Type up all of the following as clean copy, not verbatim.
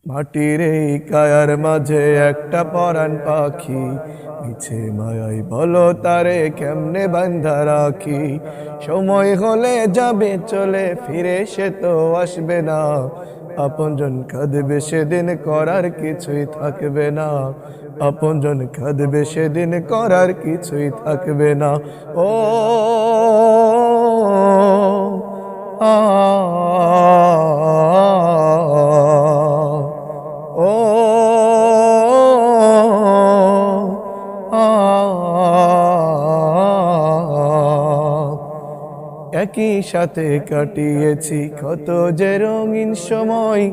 মাটির এই কায়ার মাঝে একটা পরাণ পাখি, মিছে মায়াই বলো তারে কেমনে বান্ধা রাখি। সময় হলে যাবে চলে, ফিরে সে তো আসবে না। আপনজন কাঁদবে সেদিন, করার কিছুই থাকবে না। আপনজন কাঁদবে সেদিন, করার কিছুই থাকবে না। ও আ ও একই সাথে কাটিয়েছি কত যে রঙিন সময়,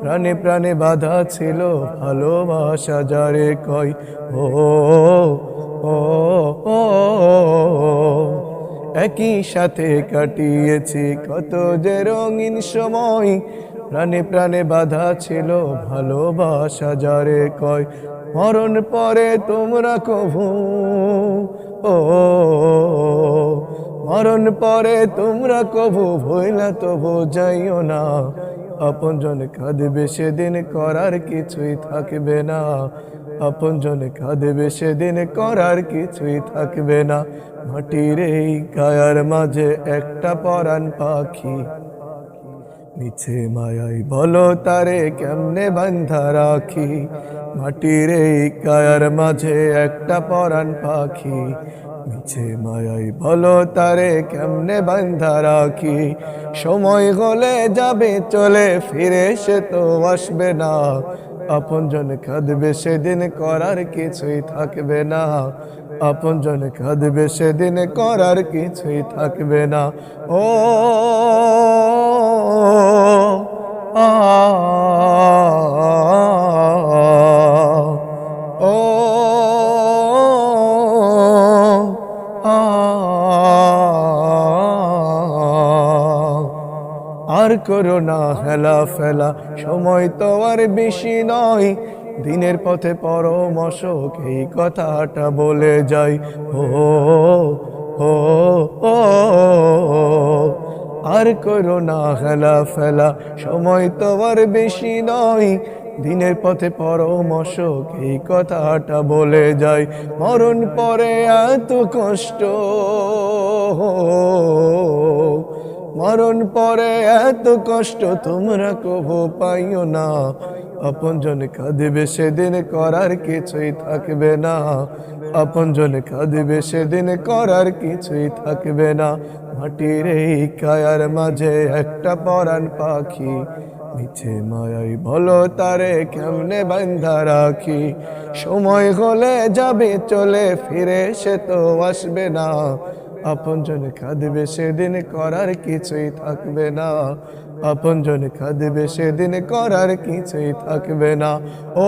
প্রাণে প্রাণে বাধা ছিল ভালোবাসা যারে কয়। ও ও ও একই সাথে কাটিয়েছি কত যে রঙিন সময়, প্রাণে প্রাণে বাধা ছিল ভালোবাসা যারে কয়। মরণ পরে তোমরা কভু ও মরণ পরে তোমরা কভু ভইলা তবু যাইও না। আপনজন কাঁদবে সেদিন, করার কিছুই থাকবে না। আপনজন কাঁদবে সেদিন, করার কিছুই থাকবে না। মাটির এই কায়ার মাঝে একটা পরাণ পাখি, মিছে মায়াই বলো তারে কেমনে বান্ধা রাখি। মাটির এই কায়ার মাঝে একটা পরাণ পাখি, মিছে মায়াই বলো তারে কেমনে বান্ধা রাখি। সময় হলে যাবে চলে, ফিরে সে তো আসবে না। আপনজন কাঁদবে সেদিন, করার কিছুই থাকবে না। আপনজন কাঁদবে সেদিন, করার কিছুই থাকবে না। ও আ ও আর করো না হেলা ফেলা, সময় তো আর বেশি নয়। দিনের পথে পরমশক এই কথাটা বলে যাই। ও ও ও আর করো না হেলা ফেলা, সময় তো আর বেশি নয়। দিনের পথে পরমশক এই কথাটা বলে যাই। মরণ পরে এত কষ্ট, মরণ পরে এত কষ্ট তোমরা কভু পাইও না। আপনজন কাঁদবে সেদিন, করার কিছুই থাকবে না। আপনজন কাঁদবে সেদিন, করার কিছুই থাকবে না। মাটির এই কায়ার মাঝে একটা পরাণ পাখি, মিছে মায়াই বলো তারে কেমনে বান্ধা রাখি। সময় হলে যাবে চলে, ফিরে সে তো আসবে না। আপনজন কাঁদবে সেদিন, করার কিছুই থাকবে না। আপনজন কাঁদবে সেদিন, করার কিছুই থাকবে না। ও